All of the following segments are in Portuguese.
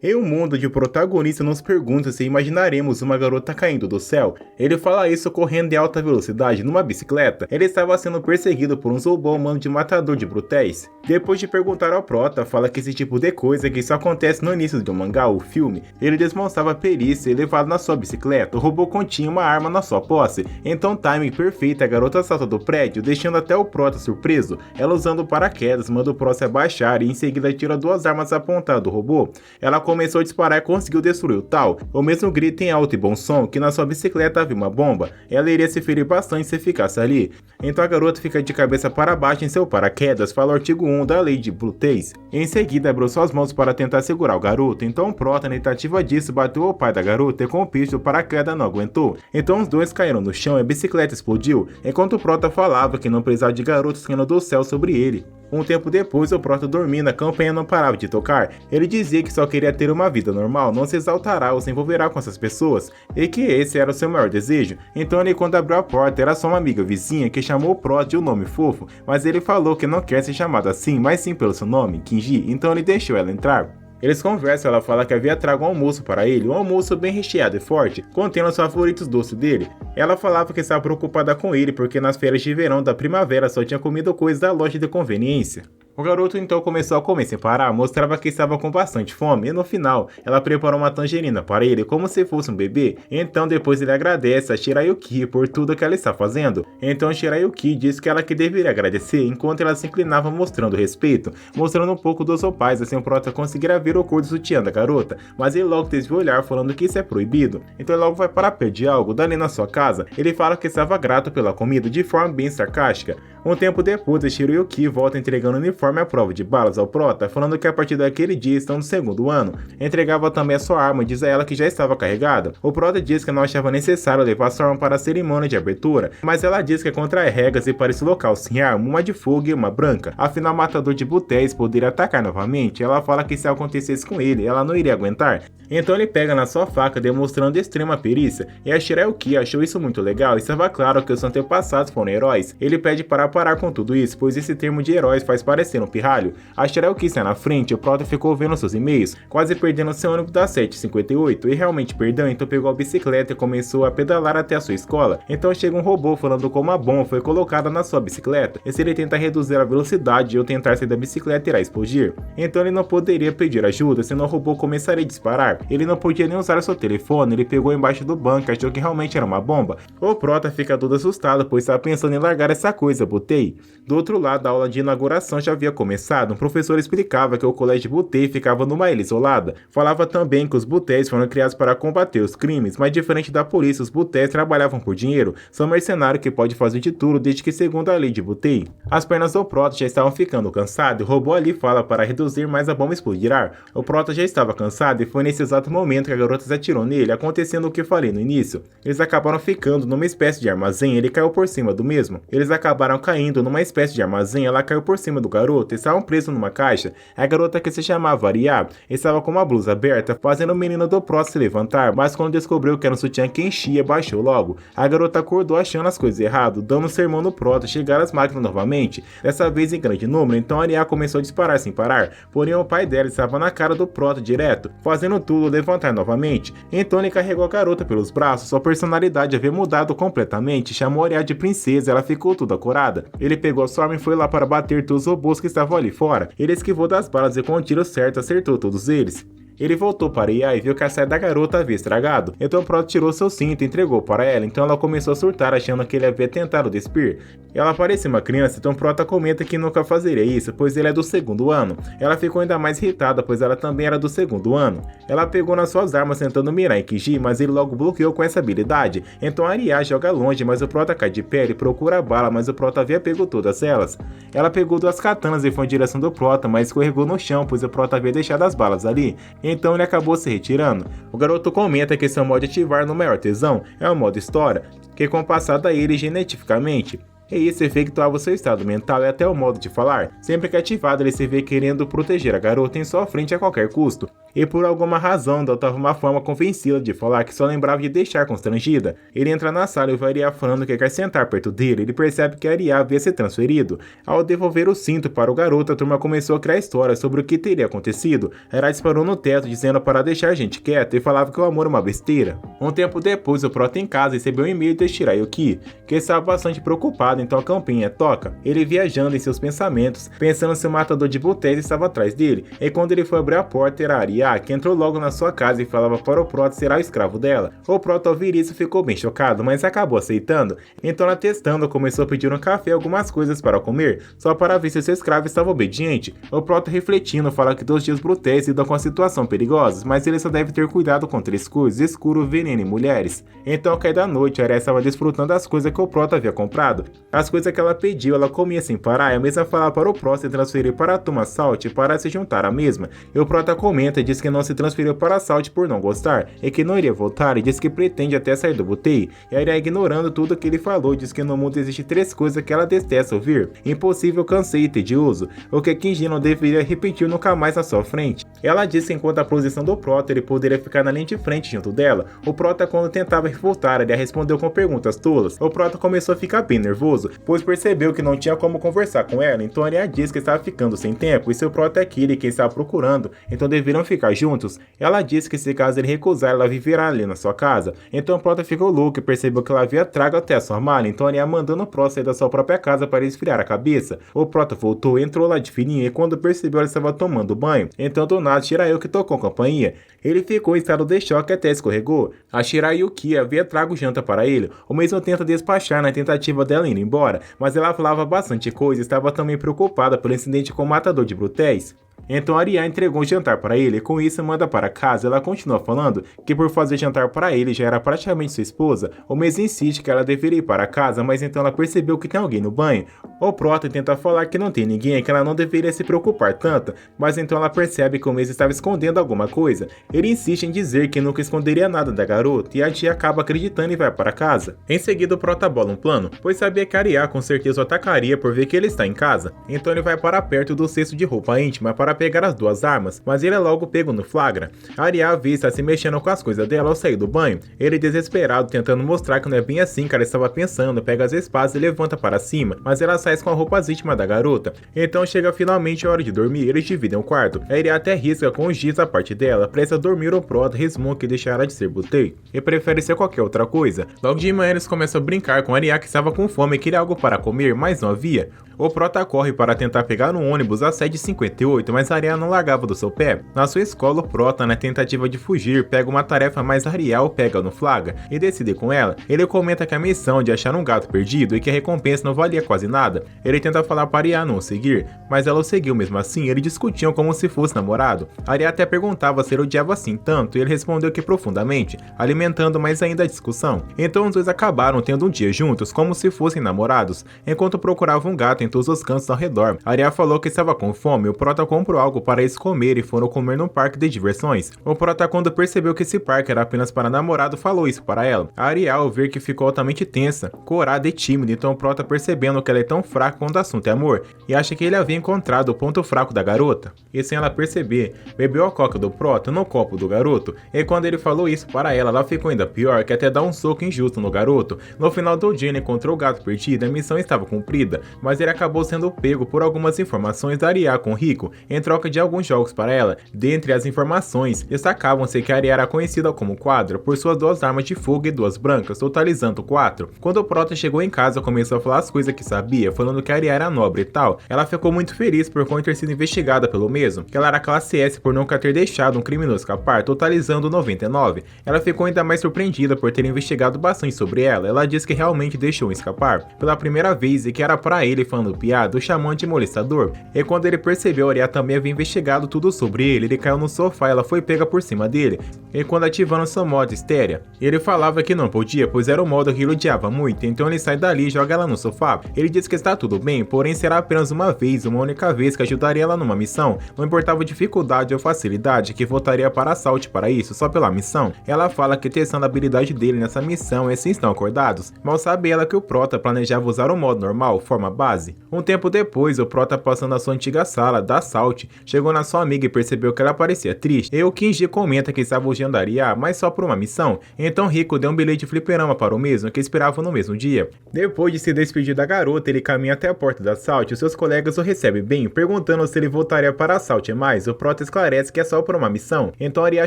Em um mundo onde o protagonista nos pergunta se imaginaremos uma garota caindo do céu, ele fala isso correndo em alta velocidade numa bicicleta. Ele estava sendo perseguido por um robô humano de matador de brutéis. Depois de perguntar ao prota, fala que esse tipo de coisa que só acontece no início de um mangá ou filme. Ele demonstrava perícia e levado na sua bicicleta, o robô continha uma arma na sua posse. Então, timing perfeito, a garota salta do prédio, deixando até o prota surpreso. Ela, usando paraquedas, manda o prota se abaixar e em seguida tira duas armas apontadas do robô. Ela começou a disparar e conseguiu destruir o tal. O mesmo grita em alto e bom som que na sua bicicleta havia uma bomba. Ela iria se ferir bastante se ficasse ali. Então a garota fica de cabeça para baixo em seu paraquedas, fala o artigo 1 da lei de Bluetooth. Em seguida abriu suas mãos para tentar segurar o garoto, então o prota, na tentativa disso, bateu o pai da garota e com o pisto o paraquedas não aguentou. Então os dois caíram no chão e a bicicleta explodiu, enquanto o prota falava que não precisava de garotos caindo do céu sobre ele. Um tempo depois, o prota dormindo, a campanha não parava de tocar. Ele dizia que só queria ter uma vida normal, não se exaltará ou se envolverá com essas pessoas, e que esse era o seu maior desejo. Então ele, quando abriu a porta, era só uma amiga vizinha que chamou o prota de um nome fofo, mas ele falou que não quer ser chamado assim, mas sim pelo seu nome, Kinji, então ele deixou ela entrar. Eles conversam, ela fala que havia trago um almoço para ele, um almoço bem recheado e forte, contendo os favoritos doces dele. Ela falava que estava preocupada com ele porque nas férias de verão da primavera só tinha comido coisas da loja de conveniência. O garoto então começou a comer sem parar, mostrava que estava com bastante fome e no final, ela preparou uma tangerina para ele como se fosse um bebê. Então depois ele agradece a Shirayuki por tudo que ela está fazendo. Então Shirayuki diz que ela que deveria agradecer enquanto ela se inclinava mostrando respeito, mostrando um pouco dos opais, assim o prota conseguirá ver o cor do sutiã da garota, mas ele logo desvia o olhar falando que isso é proibido. Então ele logo vai para pedir algo dali na sua casa. Ele fala que estava grato pela comida de forma bem sarcástica. Um tempo depois, a Shirayuki volta entregando o uniforme à prova de balas ao prota, falando que a partir daquele dia estão no segundo ano. Entregava também a sua arma e diz a ela que já estava carregada. O prota diz que não achava necessário levar sua arma para a cerimônia de abertura, mas ela diz que é contra as regras e para esse local sem arma, uma de fogo e uma branca. Afinal, o matador de butéis poderia atacar novamente. Ela fala que se acontecesse com ele, ela não iria aguentar. Então ele pega na sua faca, demonstrando extrema perícia, e a Shirayuki achou isso muito legal e estava claro que os antepassados foram heróis. Ele pede para parar com tudo isso, pois esse termo de heróis faz parecer um pirralho. A Shirayuki sai na frente e o prota ficou vendo seus e-mails, quase perdendo seu ônibus das 7h58, e realmente perdeu, então pegou a bicicleta e começou a pedalar até a sua escola. Então chega um robô falando como a bomba foi colocada na sua bicicleta, e se ele tentar reduzir a velocidade ou tentar sair da bicicleta irá explodir. Então ele não poderia pedir ajuda, senão o robô começaria a disparar. Ele não podia nem usar seu telefone, ele pegou embaixo do banco, achou que realmente era uma bomba. O prota fica todo assustado, pois estava pensando em largar essa coisa, Butei. Do outro lado, a aula de inauguração já havia começado. Um professor explicava que o colégio Butei ficava numa ilha isolada. Falava também que os Butéis foram criados para combater os crimes, mas diferente da polícia, os Butéis trabalhavam por dinheiro. São mercenários que podem fazer de tudo desde que segundo a lei de Butei. As pernas do prota já estavam ficando cansadas, o robô ali fala para reduzir, mas a bomba explodirá. O prota já estava cansado e foi nesse exato momento que a garota se atirou nele, acontecendo o que falei no início. Eles acabaram ficando numa espécie de armazém, ele caiu por cima do mesmo. Eles acabaram caindo numa espécie de armazém, ela caiu por cima do garoto, estavam presos numa caixa. A garota, que se chamava Aria, estava com uma blusa aberta, fazendo o menino do prota se levantar, mas quando descobriu que era um sutiã que enchia, baixou logo. A garota acordou achando as coisas erradas, dando um sermão no prota, chegaram as máquinas novamente, dessa vez em grande número, então Aria começou a disparar sem parar, porém o pai dela estava na cara do prota direto, fazendo tudo levantar novamente. Então ele carregou a garota pelos braços, sua personalidade havia mudado completamente, chamou Aria de princesa, ela ficou toda corada. Ele pegou a sua arma e foi lá para bater todos os robôs que estavam ali fora. Ele esquivou das balas e com o tiro certo acertou todos eles. Ele voltou para Ia e viu que a saia da garota havia estragado. Então o prota tirou seu cinto e entregou para ela. Então ela começou a surtar, achando que ele havia tentado despir. Ela parecia uma criança, então o prota comenta que nunca fazeria isso, pois ele é do segundo ano. Ela ficou ainda mais irritada, pois ela também era do segundo ano. Ela pegou nas suas armas tentando mirar em Kinji, mas ele logo bloqueou com essa habilidade. Então a Aria joga longe, mas o prota cai de pé e procura a bala, mas o prota havia pego todas elas. Ela pegou duas katanas e foi em direção do prota, mas escorregou no chão, pois o prota havia deixado as balas ali. Então ele acabou se retirando. O garoto comenta que seu modo de ativar no maior tesão é o modo história, que é compassado a ele geneticamente. E isso efetuava seu estado mental e até o modo de falar. Sempre que ativado, ele se vê querendo proteger a garota em sua frente a qualquer custo. e por alguma razão adotava uma forma convencida de falar que só lembrava de deixar constrangida. Ele entra na sala e vê Arya falando que quer sentar perto dele. Ele percebe que Arya havia se transferido. Ao devolver o cinto para o garoto, a turma começou a criar histórias sobre o que teria acontecido. Arya disparou no teto dizendo para deixar a gente quieta e falava que o amor é uma besteira. Um tempo depois, o Prota em casa recebeu um e-mail de Shirayuki, que estava bastante preocupado, então a campainha toca. Ele viajando em seus pensamentos, pensando se o matador de botéis estava atrás dele, e quando ele foi abrir a porta era Arya, que entrou logo na sua casa e falava para o Prota será o escravo dela. O Prota ao ouvir isso ficou bem chocado, mas acabou aceitando. Então ela testando começou a pedir um café e algumas coisas para comer, só para ver se seu escravo estava obediente. O Prota refletindo fala que 2 dias brutéis lidam com a situação perigosa, mas ele só deve ter cuidado com 3 coisas: escuro, veneno e mulheres. Então ao cair da noite, Arya estava desfrutando das coisas que o Prota havia comprado. As coisas que ela pediu, ela comia sem parar, e a mesma fala para o Prota se transferir para a Tuma Salt para se juntar à mesma. E o Prota comenta e diz que não se transferiu para a Salt por não gostar, e que não iria voltar, e diz que pretende até sair do botei. E Arya, ignorando tudo que ele falou, diz que no mundo existe 3 coisas que ela detesta ouvir: impossível, cansei e tedioso, o que Kinji não deveria repetir nunca mais na sua frente. Ela disse que enquanto a posição do Prota ele poderia ficar na linha de frente junto dela. O Prota, quando tentava refutar, Arya respondeu com perguntas tolas. O Prota começou a ficar bem nervoso, pois percebeu que não tinha como conversar com ela, então Arya disse que estava ficando sem tempo e seu Prota é aquele que estava procurando, então deveriam ficar juntos. Ela disse que se caso ele recusar, ela viverá ali na sua casa. Então o Prota ficou louco e percebeu que ela havia trago até a sua mala, então Arya mandando o Prota sair da sua própria casa para esfriar a cabeça. O Prota voltou, entrou lá de fininho e quando percebeu ela estava tomando banho, então do nada Shirayuki tocou a campainha. Ele ficou em estado de choque até escorregou. A Shirayuki havia trago janta para ele, o mesmo tenta despachar na tentativa dela ir embora, mas ela falava bastante coisa e estava também preocupada pelo incidente com o matador de brutéis. Então Arya entregou o jantar para ele e com isso manda para casa. Ela continua falando que por fazer jantar para ele já era praticamente sua esposa. O mesmo insiste que ela deveria ir para casa, mas então ela percebeu que tem alguém no banho. O Prota tenta falar que não tem ninguém e que ela não deveria se preocupar tanto, mas então ela percebe que o mesmo estava escondendo alguma coisa. Ele insiste em dizer que nunca esconderia nada da garota e a tia acaba acreditando e vai para casa. Em seguida o Prota bola um plano, pois sabia que Arya com certeza o atacaria por ver que ele está em casa. Então ele vai para perto do cesto de roupa íntima para pegar as 2 armas, mas ele é logo pego no flagra. Arya vê está se mexendo com as coisas dela ao sair do banho. Ele desesperado tentando mostrar que não é bem assim que ela estava pensando, pega as espadas e levanta para cima, mas ela sai com a roupa íntima da garota. Então chega finalmente a hora de dormir, eles dividem o quarto. Arya até risca com os giz a parte dela, presta dormir. O Prota resmunga que deixará de ser botei e prefere ser qualquer outra coisa. Logo de manhã eles começam a brincar com Arya que estava com fome e queria algo para comer, mas não havia. O Prota corre para tentar pegar um ônibus às 7h58, mas Arya não largava do seu pé. Na sua escola, o Prota, na tentativa de fugir, pega uma tarefa, mas Arya o pega no flagra e decide com ela. Ele comenta que a missão de achar um gato perdido e que a recompensa não valia quase nada. Ele tenta falar para Arya não o seguir, mas ela o seguiu mesmo assim. Eles discutiam como se fosse namorado. Arya até perguntava se ele odiava assim tanto e ele respondeu que profundamente, alimentando mais ainda a discussão. Então os dois acabaram tendo um dia juntos como se fossem namorados, enquanto procuravam um gato em todos os cantos ao redor. Arya falou que estava com fome, o Prota comprou algo para eles comer e foram comer num parque de diversões. O Prota, quando percebeu que esse parque era apenas para namorado, falou isso para ela. A Arya, ao ver que ficou altamente tensa, corada e tímida, então o Prota, percebendo que ela é tão fraca quando o assunto é amor, e acha que ele havia encontrado o ponto fraco da garota, e sem ela perceber, bebeu a coca do Prota no copo do garoto, e quando ele falou isso para ela, ela ficou ainda pior, que até dá um soco injusto no garoto. No final do dia, ele encontrou o gato perdido, a missão estava cumprida, mas ele acabou sendo pego por algumas informações da Arya com Rico, em troca de alguns jogos para ela. Dentre as informações, destacavam-se que a Arya era conhecida como Quadra por suas 2 armas de fogo e 2 brancas, totalizando 4. Quando o Prota chegou em casa, começou a falar as coisas que sabia, falando que a Arya era nobre e tal. Ela ficou muito feliz por conta ter sido investigada pelo mesmo, que ela era classe S por nunca ter deixado um criminoso escapar, totalizando 99. Ela ficou ainda mais surpreendida por ter investigado bastante sobre ela. Ela disse que realmente deixou escapar pela primeira vez e que era para ele, falando piada, o chamou de molestador. E quando ele percebeu, a Arya também havia investigado tudo sobre ele caiu no sofá e ela foi pega por cima dele. E quando ativando seu modo Hysteria, ele falava que não podia, pois era o modo que ele odiava muito, então ele sai dali e joga ela no sofá. Ele diz que está tudo bem, porém será apenas uma única vez que ajudaria ela numa missão, não importava a dificuldade ou facilidade, que voltaria para a Salt para isso, só pela missão. Ela fala que testando a habilidade dele nessa missão e assim estão acordados. Mal sabe ela que o Prota planejava usar o modo normal, forma base. Um tempo depois, o Prota passando na sua antiga sala da Salt Salt chegou na sua amiga e percebeu que ela parecia triste. E o Kenji comenta que estava odiando a Arya, mas só por uma missão. Então Rico deu um bilhete de fliperama para o mesmo, que esperava no mesmo dia. Depois de se despedir da garota, ele caminha até a porta da Salt e seus colegas o recebem bem, perguntando se ele voltaria para a Salt. Mas o Prota esclarece que é só por uma missão. Então Arya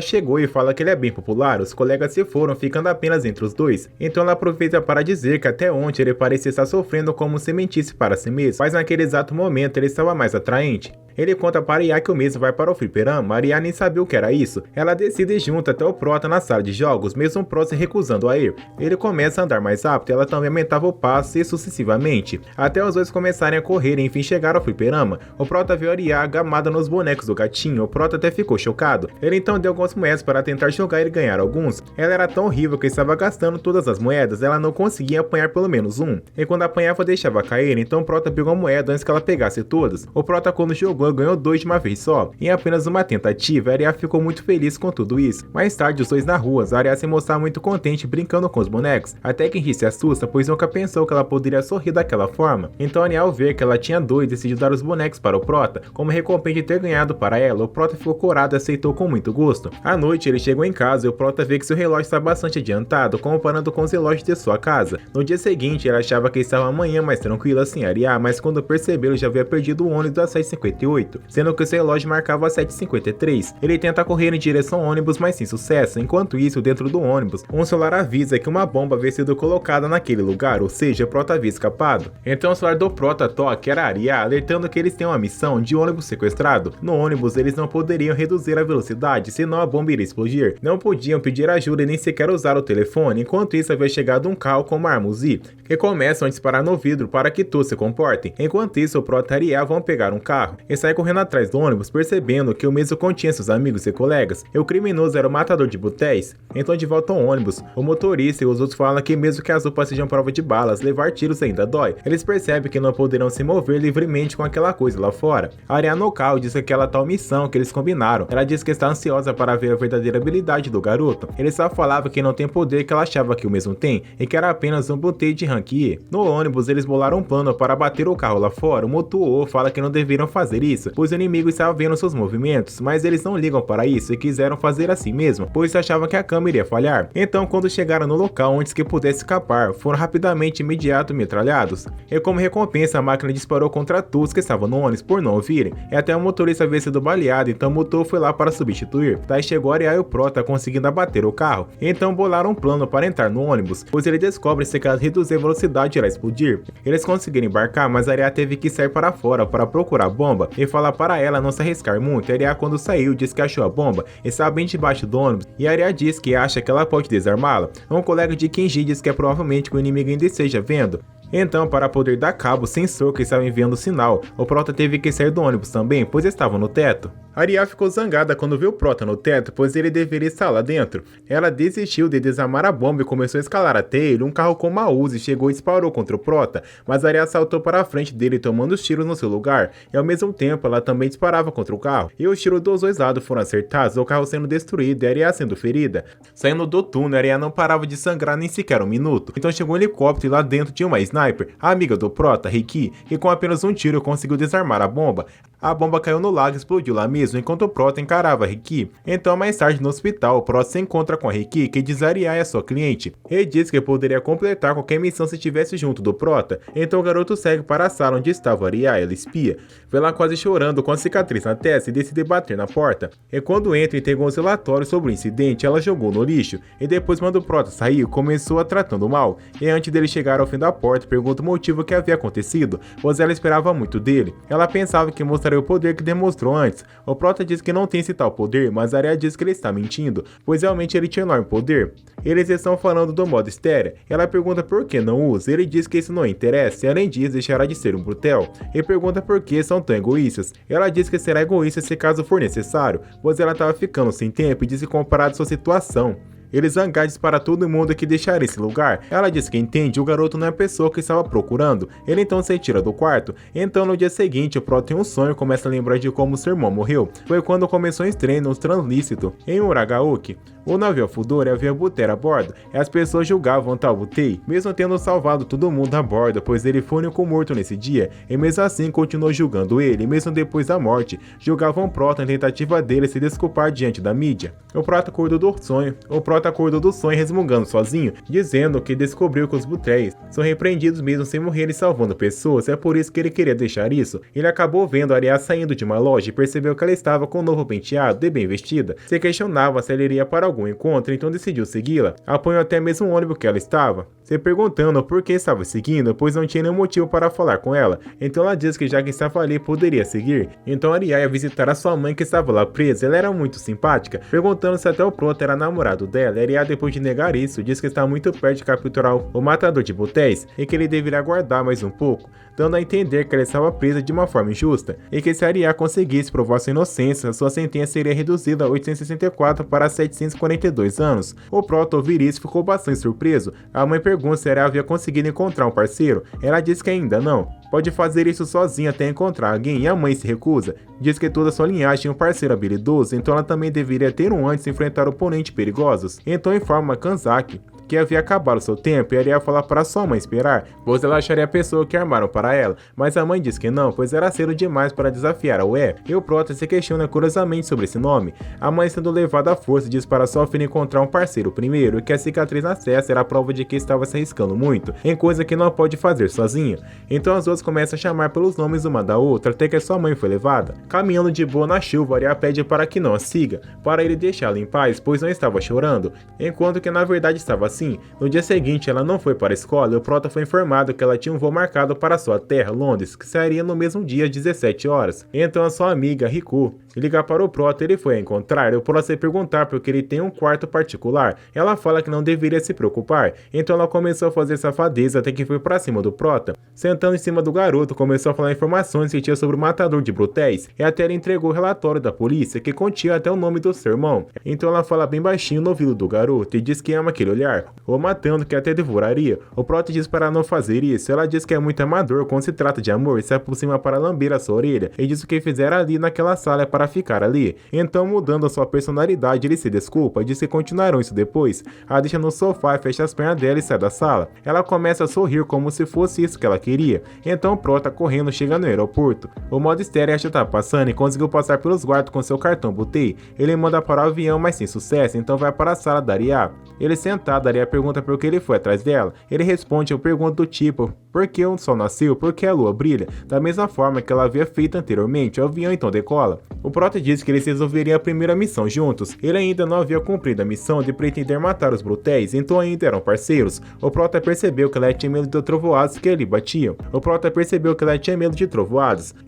chegou e fala que ele é bem popular, os colegas se foram, ficando apenas entre os dois. Então ela aproveita para dizer que até ontem ele parecia estar sofrendo como se mentisse para si mesmo, mas naquele exato momento ele estava mais atraente. Ele conta para Arya que o mesmo vai para o fliperama. Arya nem sabia o que era isso. Ela decide junto até o Prota na sala de jogos, mesmo o Prota se recusando a ir. Ele começa a andar mais rápido e ela também aumentava o passo e sucessivamente, até os dois começarem a correr e enfim chegar ao fliperama. O Prota viu Arya agamada nos bonecos do gatinho. O Prota até ficou chocado. Ele então deu algumas moedas para tentar jogar e ganhar alguns. Ela era tão horrível que estava gastando todas as moedas, ela não conseguia apanhar pelo menos um. E quando apanhava deixava cair, então o Prota pegou a moeda antes que ela pegasse todas. O Prota quando jogou ganhou 2 de uma vez só. Em apenas uma tentativa, Arya ficou muito feliz com tudo isso. Mais tarde, os dois na rua, Arya se mostrava muito contente brincando com os bonecos, até que Kenji se assusta, pois nunca pensou que ela poderia sorrir daquela forma. Então Arya, ao ver que ela tinha 2, decidiu dar os bonecos para o Prota, como recompensa de ter ganhado para ela. O Prota ficou corado e aceitou com muito gosto. À noite, ele chegou em casa e o Prota vê que seu relógio está bastante adiantado, comparando com os relógios de sua casa. No dia seguinte, ele achava que estava amanhã mais tranquila sem Arya, mas quando percebeu, ele já havia perdido o ônibus às 6h58. Sendo que o seu relógio marcava 7h53. Ele tenta correr em direção ao ônibus, mas sem sucesso. Enquanto isso, dentro do ônibus, um celular avisa que uma bomba havia sido colocada naquele lugar, ou seja, o Prota havia escapado. Então o celular do Prota toca era Arya, alertando que eles têm uma missão de ônibus sequestrado. No ônibus, eles não poderiam reduzir a velocidade, senão a bomba iria explodir. Não podiam pedir ajuda e nem sequer usar o telefone. Enquanto isso, havia chegado um carro com uma arma Uzi, que começam a disparar no vidro para que todos se comportem. Enquanto isso, o Prota e Arya vão pegar um carro e saem correndo atrás do ônibus, percebendo que o mesmo continha seus amigos e colegas, e o criminoso era o matador de botéis. Então de volta ao ônibus, o motorista e os outros falam que mesmo que as roupas sejam prova de balas, levar tiros ainda dói. Eles percebem que não poderão se mover livremente com aquela coisa lá fora. A Arya no carro diz que aquela tal missão que eles combinaram. Ela diz que está ansiosa para ver a verdadeira habilidade do garoto. Ele só falava que não tem poder que ela achava que o mesmo tem, e que era apenas um botei de rank E. No ônibus, eles bolaram um plano para bater o carro lá fora. O Motuo fala que não deveriam fazer isso, pois o inimigo estava vendo seus movimentos, mas eles não ligam para isso e quiseram fazer assim mesmo, pois achavam que a câmera iria falhar. Então, quando chegaram no local antes que pudesse escapar, foram rapidamente imediato metralhados. E como recompensa, a máquina disparou contra todos que estavam no ônibus por não ouvirem, e até o motorista havia sido baleado, então o motor foi lá para substituir. Daí chegou a Arya e o Prota conseguindo abater o carro. Então bolaram um plano para entrar no ônibus, pois ele descobre se caso reduzir a velocidade irá explodir. Eles conseguiram embarcar, mas a Arya teve que sair para fora para procurar a bomba e falar para ela não se arriscar muito. A Arya, quando saiu, disse que achou a bomba estava bem debaixo do ônibus, e a Arya diz que acha que ela pode desarmá-la. Um colega de Kenji diz que é provavelmente que o inimigo ainda esteja vendo. Então, para poder dar cabo ao sensor que estava enviando o sinal, o Prota teve que sair do ônibus também, pois estava no teto. Arya ficou zangada quando viu o Prota no teto, pois ele deveria estar lá dentro. Ela desistiu de desarmar a bomba e começou a escalar até ele. Um carro com uma Uzi chegou e disparou contra o Prota, mas Arya saltou para a frente dele, tomando os tiros no seu lugar, e ao mesmo tempo ela também disparava contra o carro. E os tiros dos dois lados foram acertados, o carro sendo destruído e Arya sendo ferida. Saindo do túnel, Arya não parava de sangrar nem sequer um minuto. Então chegou um helicóptero e lá dentro tinha uma sniper, a amiga do Prota, Riki, que com apenas um tiro conseguiu desarmar a bomba. A bomba caiu no lago e explodiu lá mesmo, enquanto o Prota encarava a Riki. Então, mais tarde no hospital, o Prota se encontra com a Riki, que diz a Arya é sua cliente. Ele diz que poderia completar qualquer missão se estivesse junto do Prota. Então o garoto segue para a sala onde estava a Arya, ela espia. Vê lá quase chorando com a cicatriz na testa e decide bater na porta. E quando entra e tem alguns relatórios sobre o incidente, ela jogou no lixo. E depois, quando o Prota saiu, começou a tratando mal. E antes dele chegar ao fim da porta, pergunta o motivo que havia acontecido, pois ela esperava muito dele. Ela pensava que mostraria o poder que demonstrou antes. O Prota diz que não tem esse tal poder, mas a Arya diz que ele está mentindo, pois realmente ele tinha enorme poder. Eles estão falando do modo estéreo. Ela pergunta por que não usa, ele diz que isso não interessa e além disso deixará de ser um brutel. Ele pergunta por que são tão egoístas. Ela diz que será egoísta se caso for necessário, pois ela estava ficando sem tempo e diz que comparado à sua situação. Ele zangar diz para todo mundo que deixaria esse lugar. Ela diz que entende, o garoto não é a pessoa que estava procurando. Ele então se retira do quarto. Então no dia seguinte o Prota tem um sonho e começa a lembrar de como seu irmão morreu. Foi quando começou um treino translícito em Uragaoki. O navio afundou e havia Butei a bordo, e as pessoas julgavam tal Butei, mesmo tendo salvado todo mundo a bordo, pois ele foi o único morto nesse dia, e mesmo assim continuou julgando ele, mesmo depois da morte, julgavam Prota em tentativa dele se desculpar diante da mídia. O Prota acordou do sonho resmungando sozinho, dizendo que descobriu que os Buteis são repreendidos mesmo sem morrerem salvando pessoas, é por isso que ele queria deixar isso. Ele acabou vendo a Aria saindo de uma loja e percebeu que ela estava com um novo penteado e bem vestida. Se questionava se ele iria para algum encontro, então decidiu segui-la. Apanhou até mesmo o ônibus que ela estava, se perguntando por que estava seguindo, pois não tinha nenhum motivo para falar com ela. Então ela disse que já que estava ali poderia seguir. Então Aria ia visitar a sua mãe que estava lá presa. Ela era muito simpática, perguntando se até o Prota era namorado dela. Aria, depois de negar isso, disse que está muito perto de capturar o matador de Buteis e que ele deveria aguardar mais um pouco, dando a entender que ela estava presa de uma forma injusta, e que se Aria conseguisse provar sua inocência, sua sentença seria reduzida a 864 para 742 anos. O Prota, ao ouvir isso, ficou bastante surpreso. A mãe pergunta se Aria havia conseguido encontrar um parceiro. Ela diz que ainda não. Pode fazer isso sozinha até encontrar alguém, e a mãe se recusa. Diz que toda sua linhagem tinha um parceiro habilidoso, então ela também deveria ter um antes de enfrentar oponentes perigosos. Então informa Kanzaki que havia acabado seu tempo e Aria falar para sua mãe esperar, pois ela acharia a pessoa que armaram para ela, mas a mãe diz que não, pois era cedo demais para desafiar a Ué, e o Prota se questiona curiosamente sobre esse nome. A mãe, sendo levada à força, diz para sua filha encontrar um parceiro primeiro, e que a cicatriz na testa era a prova de que estava se arriscando muito, em coisa que não pode fazer sozinha. Então as duas começam a chamar pelos nomes uma da outra, até que a sua mãe foi levada. Caminhando de boa na chuva, Aria pede para que não a siga, para ele deixá-la em paz, pois não estava chorando, enquanto que na verdade estava assim. No dia seguinte, ela não foi para a escola e o Prota foi informado que ela tinha um voo marcado para sua terra, Londres, que sairia no mesmo dia às 17 horas. Então a sua amiga, Riku, ligar para o Prota, ele foi a encontrar, e o Prota se perguntar porque ele tem um quarto particular. Ela fala que não deveria se preocupar, então ela começou a fazer safadeza até que foi para cima do Prota. Sentando em cima do garoto, começou a falar informações que tinha sobre o matador de Buteis, e até ela entregou o relatório da polícia, que continha até o nome do seu irmão. Então ela fala bem baixinho no ouvido do garoto e diz que ama aquele olhar, ou matando, que até devoraria. O Prota diz para não fazer isso. Ela diz que é muito amador quando se trata de amor, se aproxima para lamber a sua orelha, e diz o que fizeram ali naquela sala para ficar ali. Então, mudando a sua personalidade, ele se desculpa e diz que continuarão isso depois. A deixa no sofá e fecha as pernas dela e sai da sala. Ela começa a sorrir como se fosse isso que ela queria. Então, Prota, correndo, chega no aeroporto. O modo estéreo já tá passando e conseguiu passar pelos guardas com seu cartão Butei. Ele manda para o avião, mas sem sucesso, então vai para a sala da Aria. Ele sentado, Aria pergunta por que ele foi atrás dela. Ele responde a pergunta do tipo, por que o sol nasceu, por que a lua brilha? Da mesma forma que ela havia feito anteriormente, o avião então decola. O Prota diz que eles resolveriam a primeira missão juntos. Ele ainda não havia cumprido a missão de pretender matar os Buteis, então ainda eram parceiros. O Prota percebeu que ela tinha medo de trovoadas que ali batiam.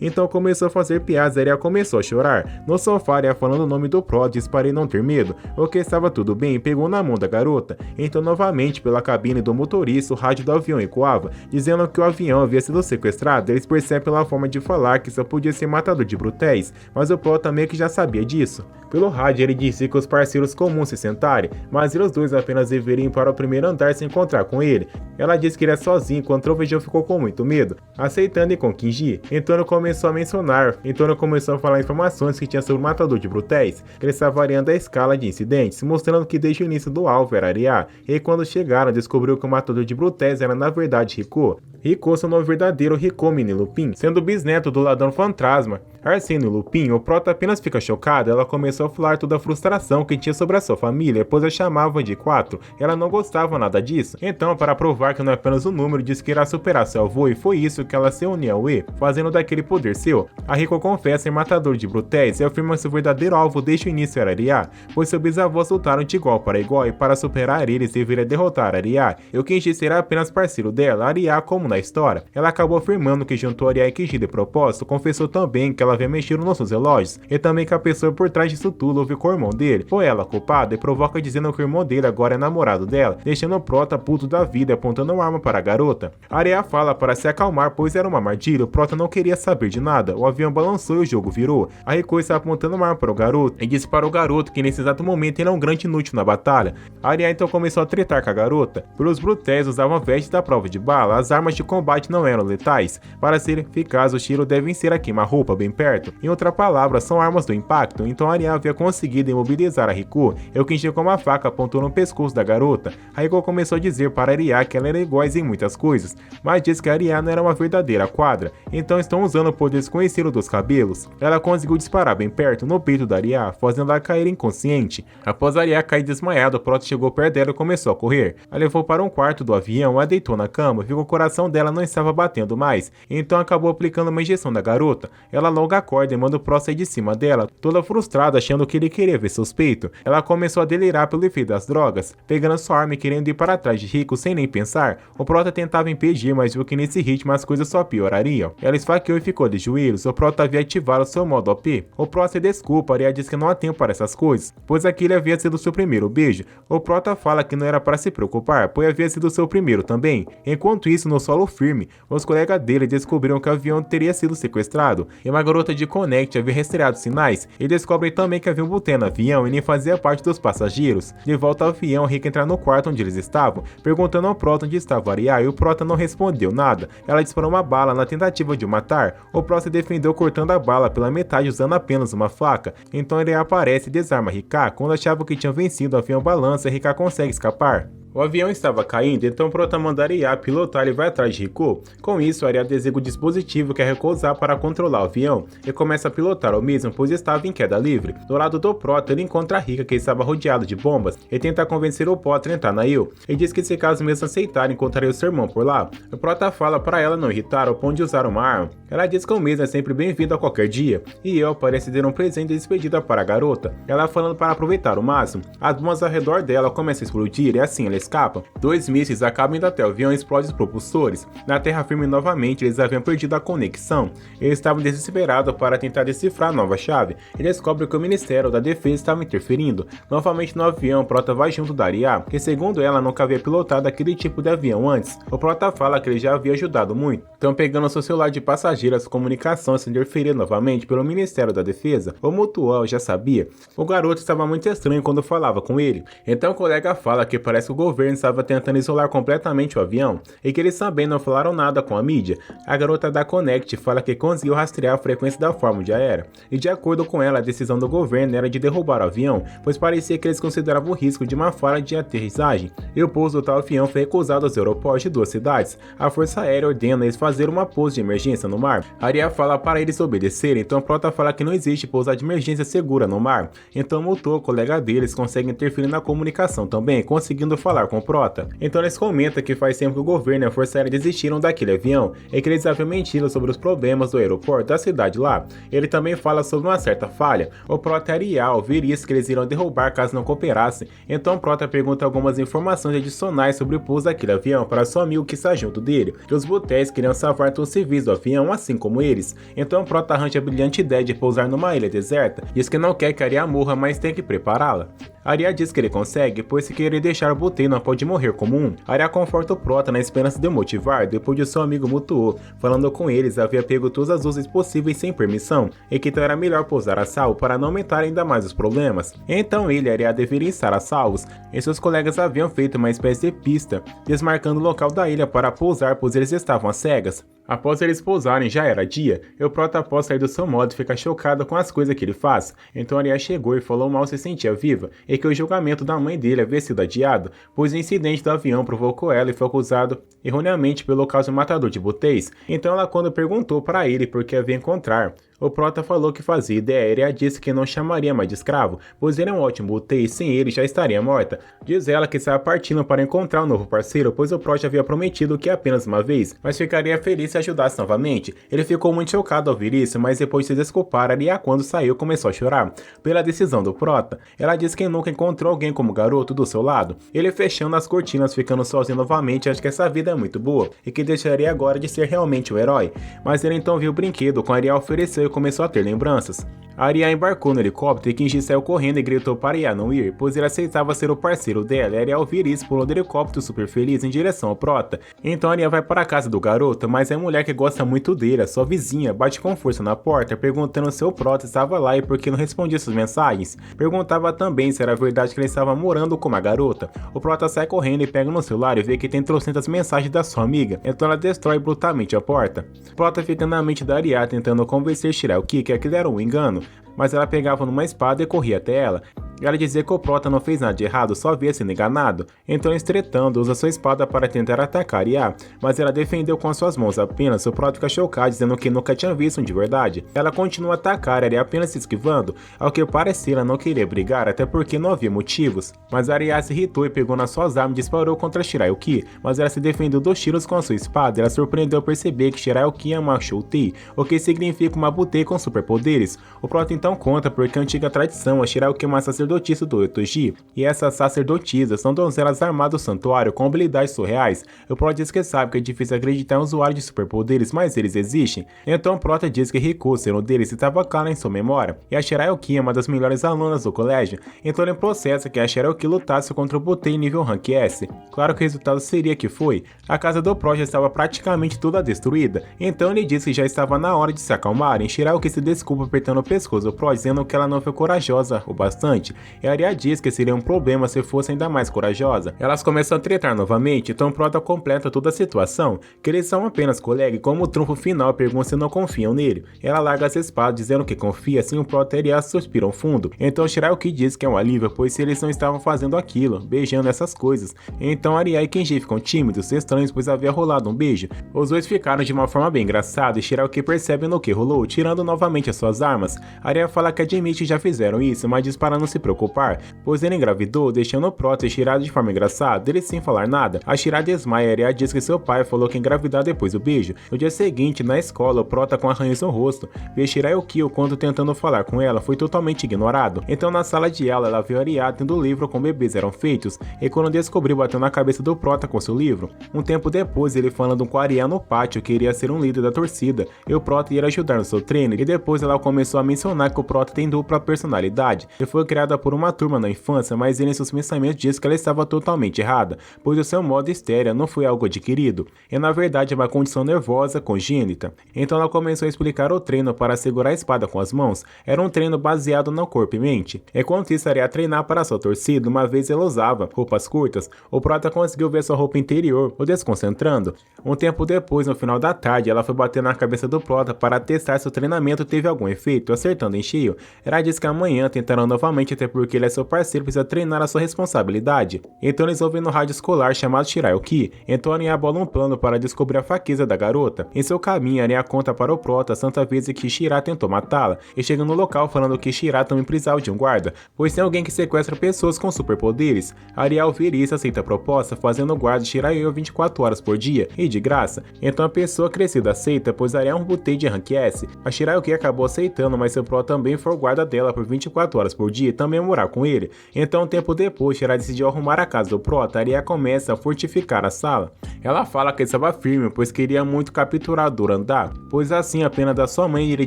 Então começou a fazer piadas e Aria começou a chorar. No sofá, Aria falando o nome do Prota, diz para ele não ter medo, o que estava tudo bem, pegou na mão da garota. Então novamente pela cabine do motorista, o rádio do avião ecoava, dizendo que o avião havia sido sequestrado. Eles percebem pela forma de falar que só podia ser matador de Buteis, mas o Prota meio que já sabia disso. Pelo rádio ele disse que os parceiros comuns se sentarem, mas eles dois apenas deveriam ir para o primeiro andar se encontrar com ele. Ela disse que ele é sozinho quando trovejou, ficou com muito medo, aceitando e com Kinji. Então ele começou a falar informações que tinha sobre o matador de Buteis, que ele estava variando a escala de incidentes, mostrando que desde o início do alvo era Aria, e quando chegaram descobriu que o matador de Buteis era na verdade Riku. Riku, seu nome verdadeiro, Riku Mini Lupin, sendo bisneto do ladrão fantasma Arsênio Lupin. O Prota apenas fica chocado. Ela começou a falar toda a frustração que tinha sobre a sua família, pois a chamavam de 4. Ela não gostava nada disso. Então, para provar que não é apenas um número, disse que irá superar seu avô, e foi isso que ela se uniu ao E, fazendo daquele poder seu. A Riku confessa ser matador de Buteis e afirma que seu verdadeiro alvo desde o início era Aria, pois seus bisavós lutaram de igual para igual, e para superar eles deveria derrotar Arya, e o Kenji será apenas parceiro dela, Arya como na história. Ela acabou afirmando que juntou Arya e Kenji de propósito, confessou também que ela havia mexido nos seus relógios, e também que a pessoa por trás disso tudo ouve com o irmão dele. Foi ela culpada e provoca dizendo que o irmão dele agora é namorado dela, deixando o Prota puto da vida e apontando uma arma para a garota. Arya fala para se acalmar, pois era uma armadilha, o Prota não queria saber de nada, o avião balançou e o jogo virou. A Rico está apontando uma arma para o garoto e disse para o garoto que nesse exato momento ele é um grande inútil na batalha. Arya então começou a tretar com a garota. Pelos brutéis usavam vestes da prova de bala, as armas de combate não eram letais. Para ser eficaz, os tiros devem ser a queima-roupa bem perto. Em outra palavra, são armas do impacto, então Arya havia conseguido imobilizar a Rico e o Kenji com uma faca apontou no pescoço da garota. A Rico começou a dizer para Arya que ela era iguais em muitas coisas, mas disse que Arya não era uma verdadeira quadra, então estão usando o poder desconhecido dos cabelos. Ela conseguiu disparar bem perto no peito da Arya, fazendo ela cair inconsciente. Após Arya cair desmaiada, o Prota chegou perto dela e começou a correr. A levou para um quarto do avião, a deitou na cama, viu que o coração dela não estava batendo mais, então acabou aplicando uma injeção na garota. Ela logo acorda e manda o Prota sair de cima dela, toda frustrada, achando que ele queria ver seus peitos. Ela começou a delirar pelo efeito das drogas, pegando sua arma e querendo ir para trás de Rico sem nem pensar. O Prota tentava impedir, mas viu que nesse ritmo as coisas só piorariam. Ela esfaqueou e ficou de joelhos. O Prota havia ativado seu modo OP. O Prota se desculpa, Arya diz que não há tempo para essas coisas, pois aquele havia sido seu primeiro beijo. O Prota fala que não era para se preocupar, pois havia sido seu primeiro também. Enquanto isso, no solo firme, os colegas dele descobriram que o avião teria sido sequestrado, e uma garota de Connect havia rastreado sinais, e descobrem também que havia um botão no avião e nem fazia parte dos passageiros. De volta ao avião, Rick entra no quarto onde eles estavam, perguntando ao Prota onde estava Arya, e o Prota não respondeu nada. Ela disparou uma bala na tentativa de o matar. O Prota se defendeu cortando a bala pela metade usando apenas uma faca. Então Arya aparece e desarma Rika. Quando achava que tinham vencido, o avião balança e Rika consegue escapar. O avião estava caindo, então Prota manda Arya pilotar e vai atrás de Rico. Com isso, Arya designa o dispositivo que é Rico usar para controlar o avião e começa a pilotar o mesmo, pois estava em queda livre. Do lado do Prota, ele encontra a Rika, que estava rodeado de bombas, e tenta convencer o Potter a entrar na Io. Ele diz que se caso mesmo aceitar, encontraria o seu irmão por lá. O Prota fala para ela não irritar ao ponto de usar uma arma. Ela diz que o mesmo é sempre bem-vindo a qualquer dia, e Io parece ter um presente de despedida para a garota. Ela falando para aproveitar o máximo. As bombas ao redor dela começam a explodir e assim ela escapa. 2 mísseis acabam indo até o avião e explodem os propulsores. Na terra firme novamente, eles haviam perdido a conexão. Eles estavam desesperados para tentar decifrar a nova chave e descobrem que o Ministério da Defesa estava interferindo. Novamente no avião, Prota vai junto da Arya, que segundo ela nunca havia pilotado aquele tipo de avião antes. O Prota fala que ele já havia ajudado muito. Então pegando seu celular de passageiro, as comunicações se interferiram novamente pelo Ministério da Defesa. O Mutual já sabia. O garoto estava muito estranho quando falava com ele. Então o colega fala que parece que o governo estava tentando isolar completamente o avião e que eles também não falaram nada com a mídia. A garota da Connect fala que conseguiu rastrear a frequência da forma de aérea e de acordo com ela a decisão do governo era de derrubar o avião, pois parecia que eles consideravam o risco de uma falha de aterrissagem e o pouso do tal avião foi recusado aos aeroportos de 2 cidades. A Força Aérea ordena eles fazer uma pouso de emergência no mar. Arya fala para eles obedecerem, então Prota fala que não existe pousada de emergência segura no mar. Então Muto, o colega deles, consegue interferir na comunicação também, conseguindo falar com Prota. Então eles comentam que faz tempo que o governo e a Força Aérea desistiram daquele avião e que eles haviam mentido sobre os problemas do aeroporto da cidade lá. Ele também fala sobre uma certa falha. O Prota e Arya ao ver isso que eles iriam derrubar caso não cooperassem. Então Prota pergunta algumas informações adicionais sobre o pouso daquele avião para seu amigo que está junto dele, que os Butéis queriam salvar todos os civis do avião assim como eles. Então Prota arranja a brilhante ideia de pousar numa ilha deserta, diz que não quer que Arya morra, mas tem que prepará-la. Arya diz que ele consegue, pois se querer deixar o Butei não pode morrer como um. Arya conforta o Prota na esperança de o motivar, depois de seu amigo Mutuo, falando com eles, havia pego todas as luzes possíveis sem permissão, e que então era melhor pousar a salvo para não aumentar ainda mais os problemas. Então ele e Arya deveriam estar a salvos, e seus colegas haviam feito uma espécie de pista, desmarcando o local da ilha para pousar, pois eles estavam às cegas. Após eles pousarem, já era dia, e o Prota após sair do seu modo fica chocado com as coisas que ele faz. Então Arya chegou e falou mal se sentia viva, e que o julgamento da mãe dele havia sido adiado, pois o incidente do avião provocou ela e foi acusado erroneamente pelo caso matador de Buteis. Então ela quando perguntou para ele por que havia encontrar O Prota falou que fazia ideia, Aria disse que não chamaria mais de escravo, pois ele é um ótimo Butei e sem ele já estaria morta. Diz ela que estava partindo para encontrar um novo parceiro, pois o Prota havia prometido que apenas uma vez, mas ficaria feliz se ajudasse novamente. Ele ficou muito chocado ao ouvir isso, mas depois de se desculpar, Aria quando saiu começou a chorar pela decisão do Prota. Ela disse que nunca encontrou alguém como garoto do seu lado. Ele fechando as cortinas, ficando sozinho novamente, acha que essa vida é muito boa e que deixaria agora de ser realmente o herói. Mas ele então viu o brinquedo com Aria ofereceu e começou a ter lembranças. Aria embarcou no helicóptero e Kinji saiu correndo e gritou para Aria não ir, pois ele aceitava ser o parceiro dela. Aria ao ouvir isso pulou do helicóptero super feliz em direção ao Prota. Então Aria vai para a casa do garoto, mas é a mulher que gosta muito dele, a sua vizinha, bate com força na porta perguntando se o Prota estava lá e por que não respondia suas mensagens. Perguntava também se era verdade que ele estava morando com uma garota. O Prota sai correndo e pega no celular e vê que tem trocentas mensagens da sua amiga, então ela destrói brutalmente a porta. Prota fica na mente da Aria tentando convencer Shirayuki que aquilo era um engano, mas ela pegava numa espada e corria até ela. Ela dizia que o Prota não fez nada de errado, só havia sido enganado. Então, estretando, usa sua espada para tentar atacar Aria, mas ela defendeu com as suas mãos apenas. O Prota fica chocado, dizendo que nunca tinha visto um de verdade. Ela continua a atacar Aria apenas se esquivando, ao que parecia ela não queria brigar, até porque não havia motivos. Mas Aria se irritou e pegou nas suas armas e disparou contra Shirayuki, mas ela se defendeu dos tiros com a sua espada. Ela surpreendeu ao perceber que Shirayuki é uma Shoutei, o que significa uma Butei com superpoderes. O Prota então conta porque a antiga tradição, a Shirayuki é uma sacerdotisa do Etoji, e essas sacerdotisas são donzelas armadas do santuário com habilidades surreais. O Prota diz que sabe que é difícil acreditar em um usuário de superpoderes, mas eles existem. Então o Prota diz que Riku, ser um deles, estava claro em sua memória, e a Shirayuki é uma das melhores alunas do colégio, então ele processa que a Shirayuki lutasse contra o Butei nível Rank S. Claro que o resultado seria que foi. A casa do Prota estava praticamente toda destruída, então ele disse que já estava na hora de se acalmarem. Shirayuki se desculpa apertando o pescoço do Prota, dizendo que ela não foi corajosa o bastante, e Aria diz que seria um problema se fosse ainda mais corajosa. Elas começam a tretar novamente, então Prota completa toda a situação, que eles são apenas colegas e como trunfo final pergunta se não confiam nele. Ela larga as espadas dizendo que confia, assim o Prota e Aria suspiram fundo. Então Shirayuki diz que é um alívio, pois se eles não estavam fazendo aquilo, beijando essas coisas. Então Aria e Kinji ficam tímidos, estranhos, pois havia rolado um beijo. Os dois ficaram de uma forma bem engraçada e Shirayuki percebe no que rolou, tirando novamente as suas armas. Aria fala que admite que já fizeram isso, mas diz para não se preocupar, pois ele engravidou, deixando o Prota e Shirada de forma engraçada, ele sem falar nada. A Shirada desmaia e Aria diz que seu pai falou que engravidar depois do beijo. No dia seguinte, na escola, o Prota com arranhões no rosto vê Shirayuki quando tentando falar com ela, foi totalmente ignorado. Então na sala de aula, ela viu Aria tendo o livro como bebês eram feitos, e quando descobriu, bateu na cabeça do Prota com seu livro. Um tempo depois, ele falando com Aria no pátio que iria ser um líder da torcida, e o Prota ia ajudar no seu treino, e depois ela começou a mencionar que o Prota tem dupla personalidade, e foi criada por uma turma na infância, mas ele em seus pensamentos diz que ela estava totalmente errada, pois o seu modo histeria não foi algo adquirido, e na verdade é uma condição nervosa congênita. Então ela começou a explicar o treino para segurar a espada com as mãos, era um treino baseado no corpo e mente. Enquanto isso, Aria treinar para sua torcida, uma vez ela usava roupas curtas, o Prota conseguiu ver sua roupa interior, o desconcentrando. Um tempo depois, no final da tarde, ela foi bater na cabeça do Prota para testar se o treinamento teve algum efeito, acertando em cheio. Ela diz que amanhã tentarão novamente, até porque ele é seu parceiro, precisa treinar a sua responsabilidade. Então eles ouvem no rádio escolar chamado Shirayuki, então Aria bola um plano para descobrir a fraqueza da garota. Em seu caminho, Aria conta para o Prota a santa vez que Shira tentou matá-la, e chega no local falando que Shira também precisava de um guarda, pois tem alguém que sequestra pessoas com superpoderes. Aria ao ver isso aceita a proposta, fazendo o guarda Shirayuki 24 horas por dia, e de graça. Então a pessoa crescida aceita, pois Aria é um Butei de Rank S. A Shirayuki acabou aceitando, mas seu Prota também foi o guarda dela por 24 horas por dia e também morar com ele. Então um tempo depois, Shira decidiu arrumar a casa do Prota. Aria começa a fortificar a sala. Ela fala que estava firme, pois queria muito capturar Durandá, pois assim a pena da sua mãe iria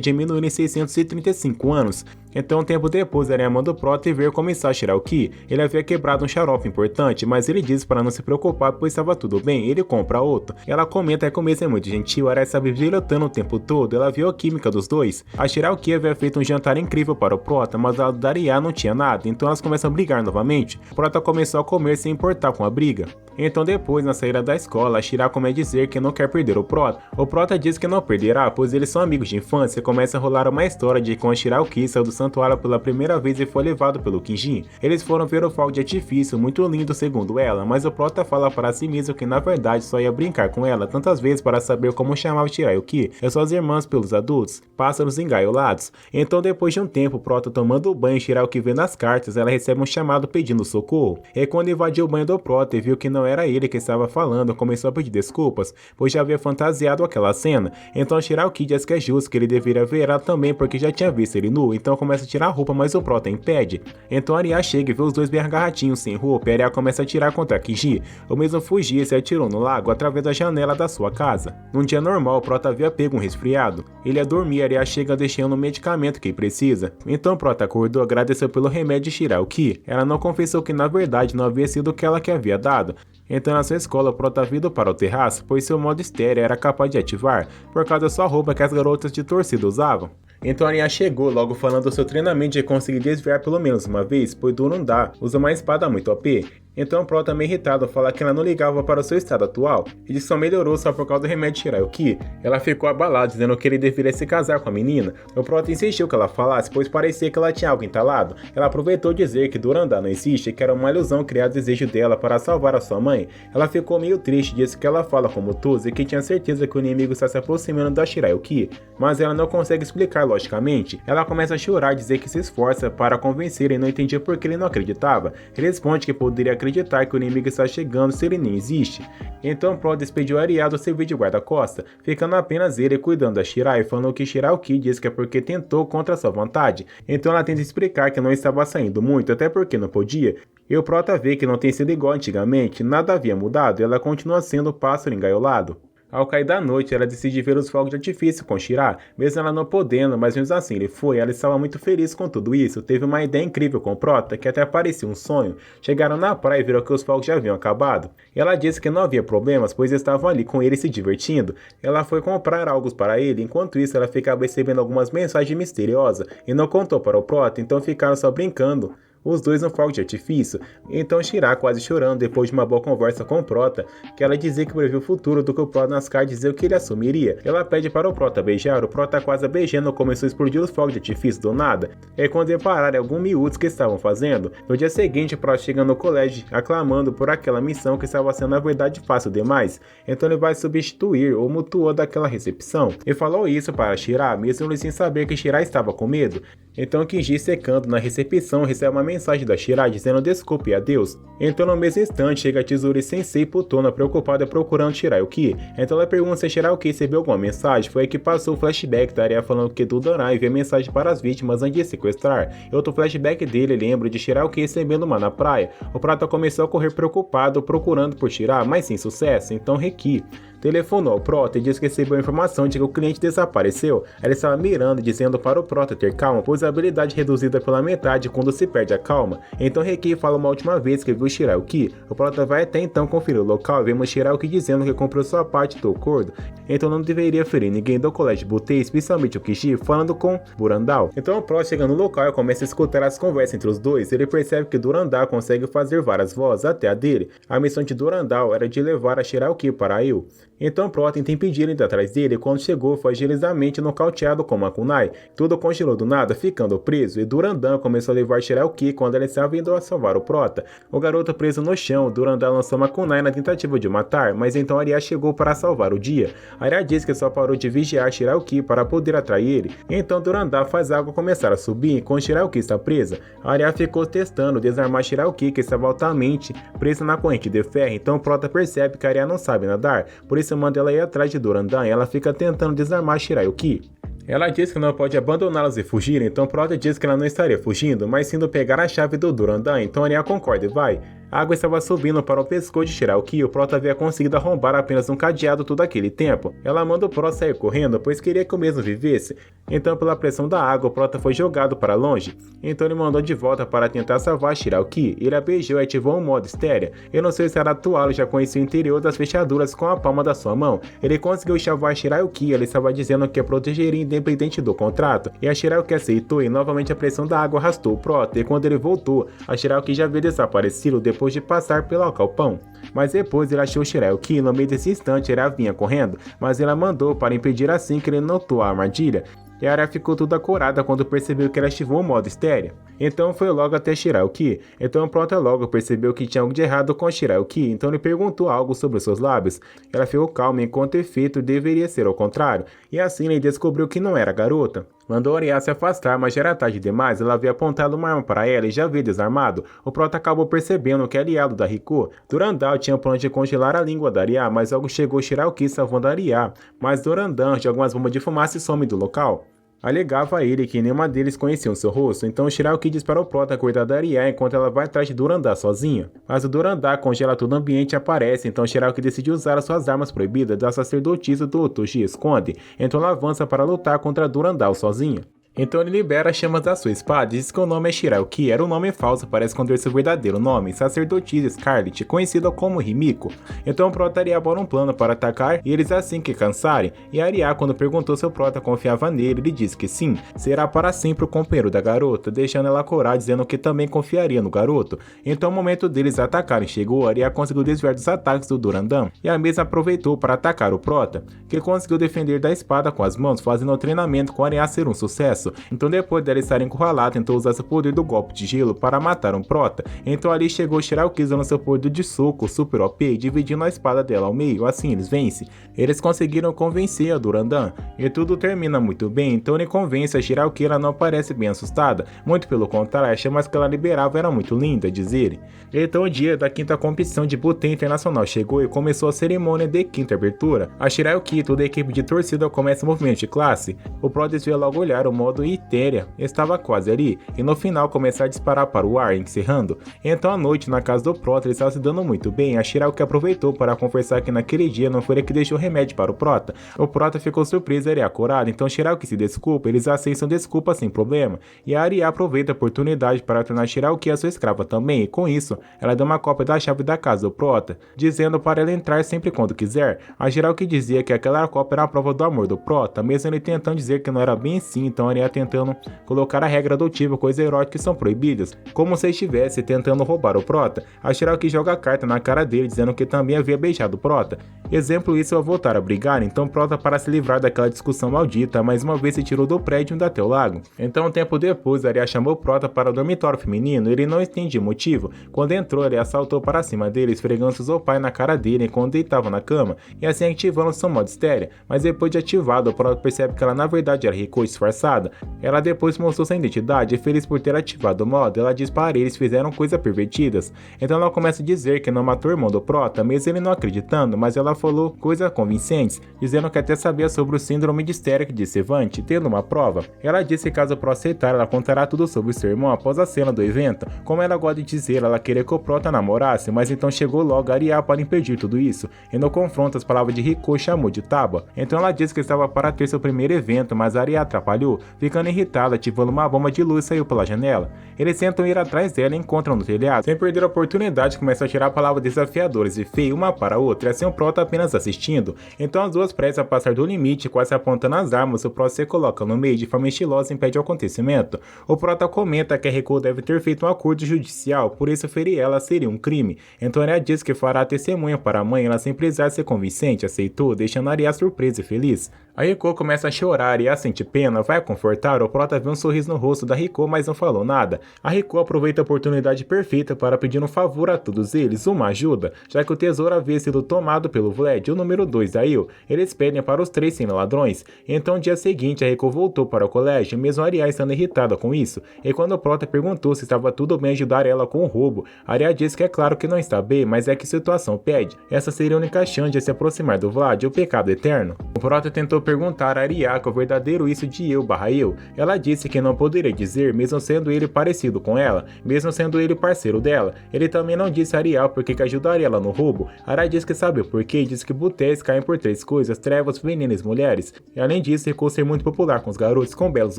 diminuir em 635 anos. Então um tempo depois, Aria manda o Prota e ver como está Shirayuki. Ele havia quebrado um xarope importante, mas ele diz para não se preocupar, pois estava tudo bem, ele compra outro. Ela comenta que o mesmo é muito gentil, Aria estava pilotando o tempo todo, ela viu a química dos dois. A Shirayuki havia feito um jantar incrível para o Prota, mas a da Arya não tinha nada, então elas começam a brigar novamente. O Prota começou a comer sem importar com a briga. Então depois, na saída da escola, a Shira começa a dizer que não quer perder o Prota. O Prota diz que não perderá, pois eles são amigos de infância e começa a rolar uma história de como a Shirauki saiu do santuário pela primeira vez e foi levado pelo Kinjin. Eles foram ver o fogo de artifício, muito lindo segundo ela, mas o Prota fala para si mesmo que na verdade só ia brincar com ela tantas vezes para saber como chamava Shirauki e suas irmãs pelos adultos, pássaros engaiolados. Então depois de um tempo, o Prota tomando o banho, Shirauki vê nas cartas, ela recebe um chamado pedindo socorro. E quando invadiu o banho do Prota e viu que não era ele que estava falando, começou a pedir desculpas, pois já havia fantasiado aquela cena. Então Shirauki diz que é justo que ele deveria ver ela também porque já tinha visto ele nu, então começa a tirar a roupa, mas o Prota impede. Então Arya chega e vê os dois bem agarradinhos sem roupa e Arya começa a atirar contra Kinji. O mesmo fugia e se atirou no lago através da janela da sua casa. Num dia normal, o Prota havia pego um resfriado. Ele ia dormir e Arya chega deixando o medicamento que precisa. Então o Prota acordou, agradeceu pelo remédio de Shirauki. Ela não confessou que na verdade não havia sido aquela que havia dado. Então na sua escola, o Prota vindo para o terraço, pois seu modo estéreo era capaz de ativar, por causa da sua roupa que as garotas de torcida usavam. Então Arya chegou logo falando do seu treinamento de conseguir desviar pelo menos uma vez, pois Durandá usa uma espada muito OP. Então o Prota, meio irritado, fala que ela não ligava para o seu estado atual, e que só melhorou só por causa do remédio de Shirauki. Ela ficou abalada, dizendo que ele deveria se casar com a menina. O Prota insistiu que ela falasse, pois parecia que ela tinha algo entalado. Ela aproveitou dizer que Durandá não existe e que era uma ilusão criar o desejo dela para salvar a sua mãe. Ela ficou meio triste, disse que ela fala como Tuzi e que tinha certeza que o inimigo está se aproximando da Shirauki, mas ela não consegue explicar logicamente. Ela começa a chorar, dizer que se esforça para convencer e não entendia por que ele não acreditava. Ele responde que poderia acreditar que o inimigo está chegando se ele nem existe. Então Prota despediu Arya do serviço de guarda-costa, ficando apenas ele cuidando da Shira e falando que Shirauki diz que é porque tentou contra sua vontade. Então ela tenta explicar que não estava saindo muito, até porque não podia. E o Prota vê que não tem sido igual antigamente, nada havia mudado e ela continua sendo o pássaro engaiolado. Ao cair da noite, ela decide ver os fogos de artifício com Shira, mesmo ela não podendo, mas mesmo assim ele foi. Ela estava muito feliz com tudo isso, teve uma ideia incrível com Prota, que até parecia um sonho. Chegaram na praia e viram que os fogos já haviam acabado. Ela disse que não havia problemas, pois estavam ali com ele se divertindo. Ela foi comprar algo para ele, enquanto isso ela ficava recebendo algumas mensagens misteriosas, e não contou para o Prota, então ficaram só brincando. Os dois no fogo de artifício. Então Shira, quase chorando depois de uma boa conversa com o Prota, que ela dizia que previu o futuro do que o Prota nas cartas dizia que ele assumiria. Ela pede para o Prota beijar, o Prota quase beijando começou a explodir os fogos de artifício do nada. É quando repararam alguns miúdos que estavam fazendo. No dia seguinte, o Prota chega no colégio, aclamando por aquela missão que estava sendo na verdade fácil demais. Então ele vai substituir o Mutuo daquela recepção. E falou isso para Shira, mesmo ele sem saber que Shira estava com medo. Então Kinji, secando na recepção, recebe uma mensagem da Shira dizendo desculpe e adeus. Então no mesmo instante chega Chizuru Sensei Putona preocupada procurando Shirauki. Então ela pergunta se Shirauki recebeu alguma mensagem. Foi aí que passou o flashback da Arya falando que Dudorai envia mensagem para as vítimas antes de sequestrar. E outro flashback dele lembra de Shirauki recebendo uma na praia. O Prata começou a correr preocupado procurando por Shira, mas sem sucesso. Então Reki telefonou ao Prota e disse que recebeu a informação de que o cliente desapareceu. Ela estava mirando, dizendo para o Prota ter calma, pois a habilidade reduzida pela metade quando se perde a calma. Então Reki fala uma última vez que viu Shirauki. O Prota vai até então conferir o local e vemos Shirauki dizendo que comprou sua parte do acordo. Então não deveria ferir ninguém do colégio Butei, especialmente o Kishi, falando com Durandal. Então o Prota chega no local e começa a escutar as conversas entre os dois. Ele percebe que Durandal consegue fazer várias vozes, até a dele. A missão de Durandal era de levar a Shirauki para Il. Então Prota tenta impedir ele de atrás dele e quando chegou foi agilizadamente nocauteado com uma kunai. Tudo congelou do nada, ficando preso, e Durandan começou a levar Shirauki quando ele estava indo a salvar o Prota. O garoto preso no chão, Durandan lançou uma kunai na tentativa de matar, mas então Arya chegou para salvar o dia. Arya diz que só parou de vigiar Shirauki para poder atrair ele. Então Durandan faz a água começar a subir enquanto Shirauki está presa. Arya ficou testando desarmar Shirauki, que estava altamente presa na corrente de ferro, então Prota percebe que Arya não sabe nadar, por isso manda ela ir atrás de Durandan e ela fica tentando desarmar Shirauki. Ela diz que não pode abandoná-los e fugir, então Prota diz que ela não estaria fugindo, mas sim pegar a chave do Durandan, então Arya concorda e vai. A água estava subindo para o pescoço de Shirauki e o Prota havia conseguido arrombar apenas um cadeado todo aquele tempo. Ela manda o Prota sair correndo, pois queria que o mesmo vivesse. Então, pela pressão da água, o Prota foi jogado para longe. Então ele mandou de volta para tentar salvar Shirauki. Ele a beijou e ativou um modo estéreo. Eu não sei se era atual, já conhecia o interior das fechaduras com a palma da sua mão. Ele conseguiu salvar Shirauki, ele estava dizendo que protegeria independente do contrato. E a Shirauki aceitou e novamente a pressão da água arrastou o Prota. E quando ele voltou, a Shirauki já havia desaparecido depois de passar pelo galpão. Mas depois ele achou Shirauki e no meio desse instante ela vinha correndo, mas ela mandou para impedir assim que ele notou a armadilha. E a Arya ficou toda corada quando percebeu que ela ativou o modo estéreo. Então foi logo até Shirauki. Então Prota logo percebeu que tinha algo de errado com Shirauki, então ele perguntou algo sobre os seus lábios. Ela ficou calma enquanto o efeito deveria ser ao contrário, e assim ele descobriu que não era a garota. Mandou Arya se afastar, mas já era tarde demais, ela havia apontado uma arma para ela e já havia desarmado. O Prota acabou percebendo que aliado da Riko, Durandal tinha plano de congelar a língua da Arya, mas logo chegou Shirauki salvando a Arya. Mas Durandal joga algumas bombas de fumaça e some do local. Alegava a ele que nenhuma deles conhecia o seu rosto, então Shirauki diz para o Prota cuidar da Arya enquanto ela vai atrás de Durandal sozinha. Mas o Durandal congela todo o ambiente e aparece, então Shirauki decide usar as suas armas proibidas da sacerdotisa do Otoshi Esconde, então ela avança para lutar contra Durandal sozinha. Então ele libera as chamas da sua espada e diz que o nome é Shirauki, era um nome falso para esconder seu verdadeiro nome, sacerdotisa Scarlet, conhecida como Himiko. Então o Prota e Arya bolam um plano para atacar e eles assim que cansarem, e Arya quando perguntou se o Prota confiava nele, ele disse que sim, será para sempre o companheiro da garota, deixando ela corar dizendo que também confiaria no garoto. Então o momento deles atacarem chegou, Arya conseguiu desviar dos ataques do Durandal, e a mesma aproveitou para atacar o Prota, que conseguiu defender da espada com as mãos, fazendo o treinamento com Arya ser um sucesso. Então depois dela estar encurralada, tentou usar seu poder do golpe de gelo para matar um Prota. Então ali chegou Shirauki usando seu poder de soco super OP, dividindo a espada dela ao meio, assim eles vencem. Eles conseguiram convencer a Durandal, e tudo termina muito bem, então ele convence a Shirauki, ela não parece bem assustada, muito pelo contrário, as chamas que ela liberava eram muito lindas, diz ele. Então o dia da quinta competição de Buten Internacional chegou e começou a cerimônia de quinta abertura. A Shirauki e toda a equipe de torcida começa o movimento de classe. O Prota desvia logo olhar o modo Iteria estava quase ali, e no final começar a disparar para o ar, encerrando. Então à noite na casa do Prota ele estava se dando muito bem, a Shirauki aproveitou para confessar que naquele dia não foi ele que deixou remédio para o Prota. O Prota ficou surpreso e acorado, então Shirauki se desculpa, eles aceitam desculpa sem problema, e a Arya aproveita a oportunidade para tornar Shirauki a sua escrava também, e com isso, ela dá uma cópia da chave da casa do Prota, dizendo para ela entrar sempre quando quiser. A Shirauki dizia que aquela cópia era a prova do amor do Prota, mesmo ele tentando dizer que não era bem assim, então a Arya tentando colocar a regra do tipo coisas eróticas que são proibidas, como se estivesse tentando roubar o Prota. A Shirauki joga a carta na cara dele dizendo que também havia beijado o Prota. Exemplo isso ao voltar a brigar, então Prota para se livrar daquela discussão maldita, mais uma vez se tirou do prédio e indo até o lago. Então um tempo depois, Arya chamou Prota para o dormitório feminino, ele não entendia o motivo. Quando entrou, ele saltou para cima dele, esfregando seu pai na cara dele enquanto deitava na cama, e assim ativando seu modo estéreo, mas depois de ativado, o Prota percebe que ela na verdade era Riko disfarçada. Ela depois mostrou sua identidade e feliz por ter ativado o modo, ela diz para eles fizeram coisas pervertidas. Então ela começa a dizer que não matou o irmão do Prota, mesmo ele não acreditando, mas ela falou coisas convincentes, dizendo que até sabia sobre o síndrome de histérica de Sevante, tendo uma prova. Ela disse que caso o Prota aceitar, ela contará tudo sobre o seu irmão após a cena do evento. Como ela gosta de dizer, ela queria que o Prota namorasse, mas então chegou logo a Arya para impedir tudo isso, e no confronto as palavras de Riko chamou de tábua. Então ela disse que estava para ter seu primeiro evento, mas a Arya atrapalhou, ficando irritada, ativando uma bomba de luz e saiu pela janela. Eles tentam ir atrás dela e encontram no telhado. Sem perder a oportunidade, começam a tirar palavras desafiadoras e feias uma para a outra, e assim o Prota apenas assistindo. Então as duas prestes a passar do limite, quase apontando as armas, o Prota se coloca no meio de forma estilosa e impede o acontecimento. O Prota comenta que a Riko deve ter feito um acordo judicial, por isso ferir ela seria um crime. Então Arya diz que fará testemunha para a mãe, ela sem precisar ser convincente, aceitou, deixando Arya surpresa e feliz. A Riko começa a chorar e a sente pena, vai confortar, o Prota vê um sorriso no rosto da Riko, mas não falou nada. A Riko aproveita a oportunidade perfeita para pedir um favor a todos eles, uma ajuda, já que o tesouro havia sido tomado pelo Vlad, o número 2 da Il. Eles pedem para os 3 serem ladrões. Então no dia seguinte a Riko voltou para o colégio, mesmo a Arya estando irritada com isso, e quando o Prota perguntou se estava tudo bem ajudar ela com o roubo, a Arya disse que é claro que não está bem, mas é que a situação pede. Essa seria a única chance de se aproximar do Vlad, o pecado eterno. O Prota tentou perguntar a Ariako o verdadeiro isso de eu/eu, ela disse que não poderia dizer, mesmo sendo ele parecido com ela, mesmo sendo ele parceiro dela. Ele também não disse a Ariel porque que ajudaria ela no roubo. Arai disse que sabe o porquê e disse que botéis caem por 3 coisas: trevas, veneno e mulheres. E além disso, Rico ser muito popular com os garotos com belos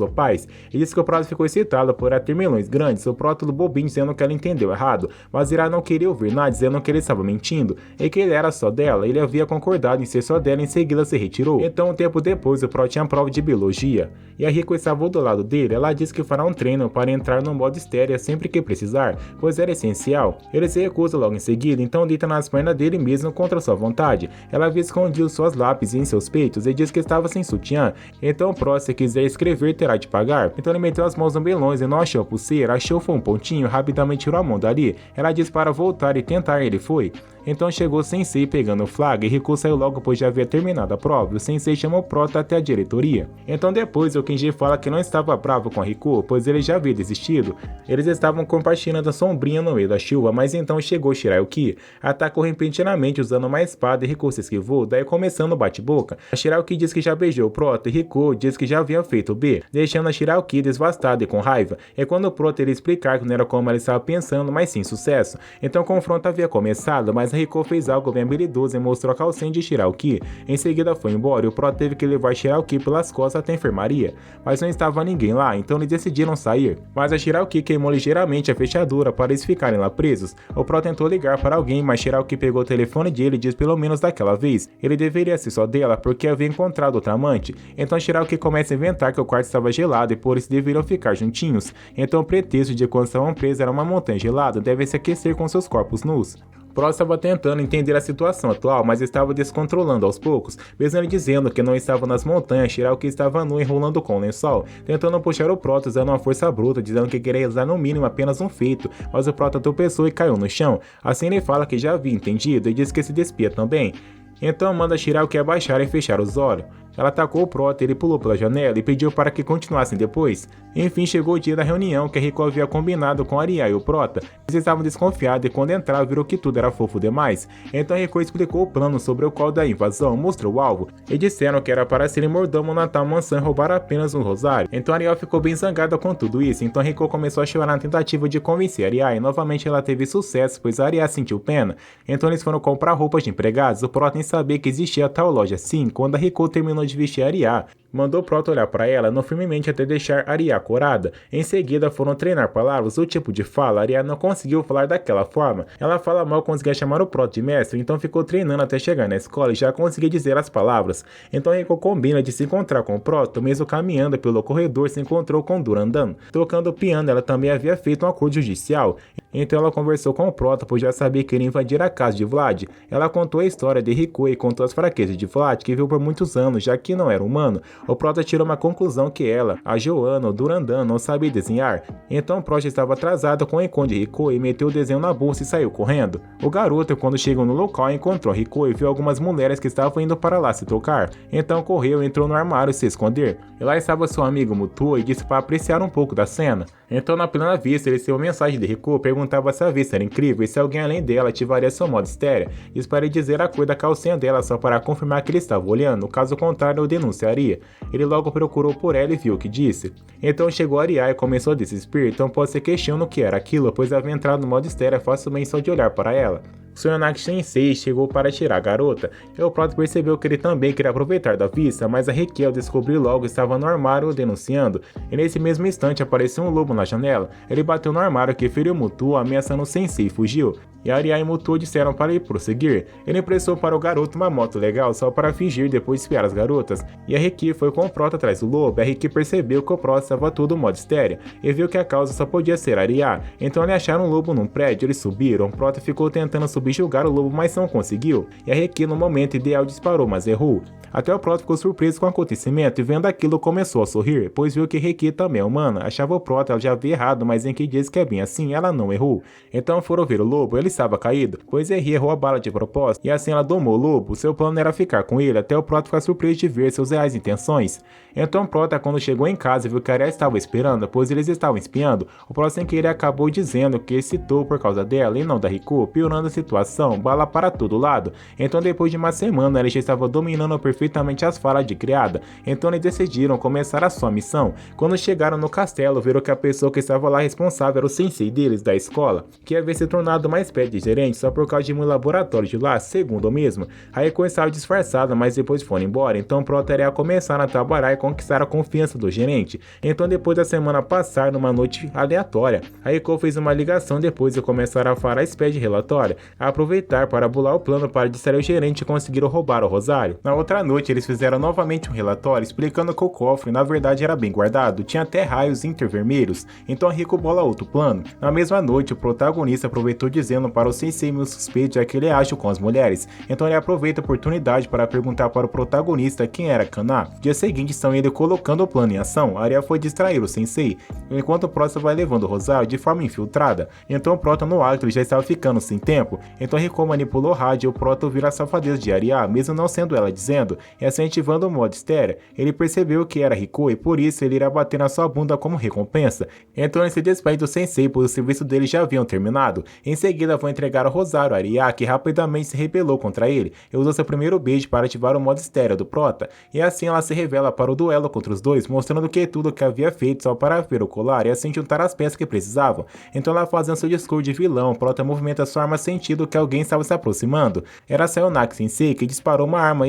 opais. E disse que o Proto ficou excitado por ela ter melões grandes, o Proto do bobinho dizendo que ela entendeu errado, mas Ira não queria ouvir nada, dizendo que ele estava mentindo, e que ele era só dela. Ele havia concordado em ser só dela e em seguida se retirou. Então um tempo depois, o Proto tinha prova de biologia, e a Rico estava do lado dele. Ela disse que fará um treino para entrar no modo estéreo sempre que precisar, pois era essencial. Ele se recusa logo em seguida, então deita nas pernas dele mesmo contra sua vontade. Ela havia escondido suas lápis em seus peitos e disse que estava sem sutiã, então o Proto, se quiser escrever, terá de pagar. Então ele meteu as mãos no melões e não achou a pulseira, achou foi um pontinho, rapidamente tirou a mão dali. Ela disse para voltar e tentar, ele foi. Então chegou Sensei pegando o flag e Riku saiu logo pois já havia terminado a prova. O Sensei chamou o Proto até a diretoria. Então depois o Kenji fala que não estava bravo com a Riku, pois ele já havia desistido. Eles estavam compartilhando a sombrinha no meio da chuva, mas então chegou Shirayuki, atacou repentinamente usando uma espada e Riku se esquivou, daí começando o bate-boca. A Shirayuki diz que já beijou o Proto e Riku diz que já havia feito o B, deixando a Shirayuki devastada e com raiva. É quando o Proto iria explicar que não era como ela estava pensando, mas sim sucesso. Então o confronto havia começado, mas a Riku fez algo bem habilidoso e mostrou a calcinha de Shirayuki. Em seguida foi embora e o Proto teve que levar Shirayuki pelas costas até a enfermaria, mas não estava ninguém lá, então eles decidiram sair. Mas a Shirayuki queimou ligeiramente a fechadura para eles ficarem lá presos. O Proto tentou ligar para alguém, mas Shirayuki pegou o telefone dele e disse pelo menos daquela vez ele deveria ser só dela porque havia encontrado outra amante. Então Shirayuki começa a inventar que o quarto estava gelado e por isso deveriam ficar juntinhos. Então o pretexto de quando estavam presos era uma montanha gelada, deve se aquecer com seus corpos nus. Proto estava tentando entender a situação atual, mas estava descontrolando aos poucos, mesmo ele dizendo que não estava nas montanhas. Shirayuki estava nu enrolando com o lençol, tentando puxar o Proto usando uma força bruta, dizendo que queria usar no mínimo apenas um feito, mas o Proto tropeçou e caiu no chão. Assim ele fala que já havia entendido e diz que se despia também. Então manda Shirayuki abaixar e fechar os olhos. Ela atacou o Proto, ele pulou pela janela e pediu para que continuassem depois. Enfim, chegou o dia da reunião que a Riku havia combinado com a Aria e o Proto. Eles estavam desconfiados e quando entraram viram que tudo era fofo demais. Então a Riku explicou o plano sobre o qual da invasão, mostrou o alvo e disseram que era para serem mordomo na tal mansão e roubar apenas um rosário. Então a Aria ficou bem zangada com tudo isso, então a Riku começou a chorar na tentativa de convencer a Aria e novamente ela teve sucesso, pois a Aria sentiu pena. Então eles foram comprar roupas de empregados, o Proto nem sabia que existia tal loja assim. Quando a Riku terminou de vestir a Aria, mandou o Proto olhar para ela, não firmemente até deixar a Aria corada. Em seguida foram treinar palavras, o tipo de fala. A Aria não conseguiu falar daquela forma. Ela fala mal, conseguia chamar o Proto de mestre, então ficou treinando até chegar na escola e já conseguia dizer as palavras. Então Riku combina de se encontrar com o Proto, mesmo caminhando pelo corredor se encontrou com Durandan. Tocando piano, ela também havia feito um acordo judicial. Então ela conversou com o Proto, pois já sabia que ele ia invadir a casa de Vlad. Ela contou a história de Riku e contou as fraquezas de Vlad, que viu por muitos anos, já que não era humano. O Proto tirou uma conclusão que ela, a Joana, o Durandan, não sabia desenhar. Então o Proto estava atrasado com o encontro de Riku e meteu o desenho na bolsa e saiu correndo. O garoto, quando chegou no local, encontrou Riku e viu algumas mulheres que estavam indo para lá se tocar. Então correu, entrou no armário se esconder. E lá estava seu amigo Mutua e disse para apreciar um pouco da cena. Então na plena vista ele recebeu uma mensagem de Riku, perguntava se a vista era incrível e se alguém além dela ativaria seu modo estéreo. Disse para ele dizer a cor da calcinha dela só para confirmar que ele estava olhando, caso contrário eu denunciaria. Ele logo procurou por ela e viu o que disse. Então chegou a Aria e começou a desesperar, então pode ser questionando o que era aquilo, pois havia entrado no modo estéreo facilmente só de olhar para ela. Tsunaki Sensei chegou para tirar a garota, e o Proto percebeu que ele também queria aproveitar da vista, mas a Riku ao descobrir logo estava no armário denunciando, e nesse mesmo instante apareceu um lobo na janela. Ele bateu no armário que feriu Mutua, ameaçando o Sensei e fugiu. E Aria e Mutua disseram para ele prosseguir. Ele emprestou para o garoto uma moto legal só para fingir depois espiar as garotas. E a Riku foi com o Proto atrás do lobo. A Riku percebeu que o Proto estava todo modo estéreo e viu que a causa só podia ser Aria. Então eles acharam um lobo num prédio, eles subiram. O Proto ficou tentando subjugar o lobo, mas não conseguiu. E a Riku no momento ideal disparou, mas errou. Até o Proto ficou surpreso com o acontecimento e vendo aquilo começou a sorrir, pois viu que Riku também é humana. Achava o Proto, ela já havia errado, mas em que diz que é bem assim, ela não errou. Então foram ver o lobo, ele estava caído, pois Eri errou a bala de propósito, e assim ela domou o lobo. Seu plano era ficar com ele, até o Proto ficar surpreso de ver suas reais intenções. Então Proto, quando chegou em casa e viu que a Aria estava esperando, pois eles estavam espiando, o Proto sem querer acabou dizendo que excitou por causa dela e não da Riku, piorando a situação. situação, bala para todo lado. Então depois de uma semana ele já estava dominando perfeitamente as falas de criada, então eles decidiram começar a sua missão. Quando chegaram no castelo, viram que a pessoa que estava lá responsável era o sensei deles da escola, que havia se tornado uma espécie de gerente só por causa de um laboratório de lá, segundo o mesmo. A Reiko estava disfarçada, mas depois foram embora, então Prota iria começar a trabalhar e conquistar a confiança do gerente. Então depois da semana passar numa noite aleatória, a Reiko fez uma ligação depois de começar a falar a espécie de relatório, a aproveitar para bular o plano para distrair o gerente e conseguir roubar o rosário. Na outra noite eles fizeram novamente um relatório explicando que o cofre na verdade era bem guardado, tinha até raios intervermelhos, então a Reiko bola outro plano. Na mesma noite o protagonista aproveitou dizendo para o sensei meio suspeito já que ele age com as mulheres, então ele aproveita a oportunidade para perguntar para o protagonista quem era Kana. Dia seguinte estão ele colocando o plano em ação, a Arya foi distrair o sensei, enquanto o Prota vai levando o rosário de forma infiltrada, então o Prota no acto já estava ficando sem tempo, então Reiko manipulou o rádio e o Prota ouvir a safadeza de Arya, mesmo não sendo ela dizendo, e assim ativando o modo estéreo. Ele percebeu que era Reiko e por isso ele irá bater na sua bunda como recompensa, então ele se despede do sensei pois o serviço dele já haviam terminado. Em seguida vão entregar o rosário a Arya, que rapidamente se rebelou contra ele e usou seu primeiro beijo para ativar o modo estéreo do Prota, e assim ela se revela para o duelo contra os dois, mostrando que tudo que havia feito só para ver o colar e assim juntar as peças que precisavam. Então ela fazendo seu discurso de vilão, Prota movimenta sua arma sentindo que alguém estava se aproximando. Era Sayonaki Sensei que disparou uma arma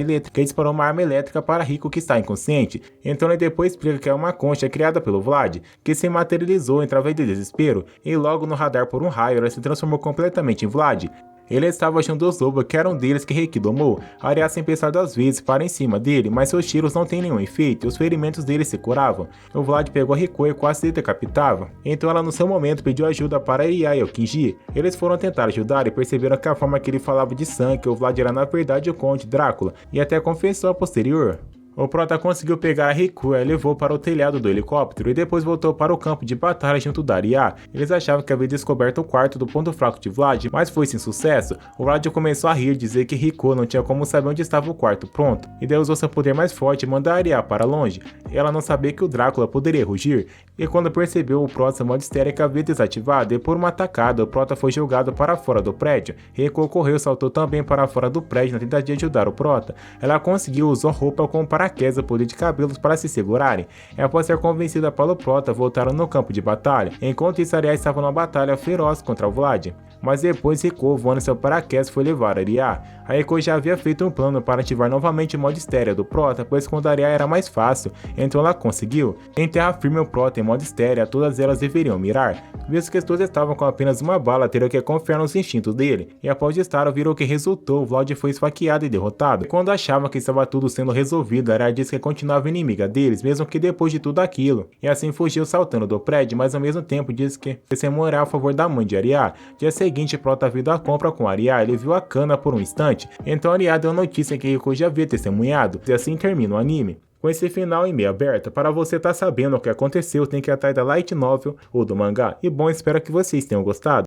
elétrica para Rico que está inconsciente. Então ele depois explica que é uma concha criada pelo Vlad, que se materializou através de desespero, e logo no radar por um raio ela se transformou completamente em Vlad. Ele estava achando os Zoba que era um deles que Reiki domou. Arya sem pensar 2 vezes para em cima dele, mas seus tiros não têm nenhum efeito e os ferimentos dele se curavam. O Vlad pegou a Reiko e quase se decapitava. Então ela no seu momento pediu ajuda para Arya e o Kinji. Eles foram tentar ajudar e perceberam que a forma que ele falava de sangue, o Vlad era na verdade o Conde Drácula, e até confessou a posterior. O Prota conseguiu pegar a Reiko e levou para o telhado do helicóptero e depois voltou para o campo de batalha junto da Arya. Eles achavam que havia descoberto o quarto do ponto fraco de Vlad, mas foi sem sucesso. O Vlad começou a rir, dizer que Reiko não tinha como saber onde estava o quarto pronto, e daí usou seu poder mais forte e mandou a Arya para longe. Ela não sabia que o Drácula poderia rugir, e quando percebeu o Prota modo estéreo havia desativado, e por uma atacada o Prota foi jogado para fora do prédio. Reiko correu e saltou também para fora do prédio na tentativa de ajudar o Prota. Ela conseguiu usar roupa com paraquedas e poder de cabelos para se segurarem. E após ser convencida pelo Prota, voltaram no campo de batalha. Enquanto isso, Arya estava numa batalha feroz contra o Vlad. Mas depois Reiko, voando seu paraquedas, foi levar Arya. A Reiko já havia feito um plano para ativar novamente o modo estéreo do Prota, pois com Arya era mais fácil, então ela conseguiu. Em terra firme o Prota em modo estéreo, todas elas deveriam mirar. Visto que todos estavam com apenas uma bala, teriam que confiar nos instintos dele. E após estar, viram que resultou, o Vlad foi esfaqueado e derrotado. E quando achavam que estava tudo sendo resolvido, Arya disse que continuava inimiga deles, mesmo que depois de tudo aquilo. E assim fugiu saltando do prédio, mas ao mesmo tempo disse que se morar a favor da mãe de Arya. Dia seguinte, Prota viu a compra com Arya, ele viu a cana por um instante. Então Arya deu notícia que Reiko já havia testemunhado, e assim termina o anime. Com esse final em meio aberto, para você estar sabendo o que aconteceu, tem que ir atrás da light novel ou do mangá. E bom, espero que vocês tenham gostado.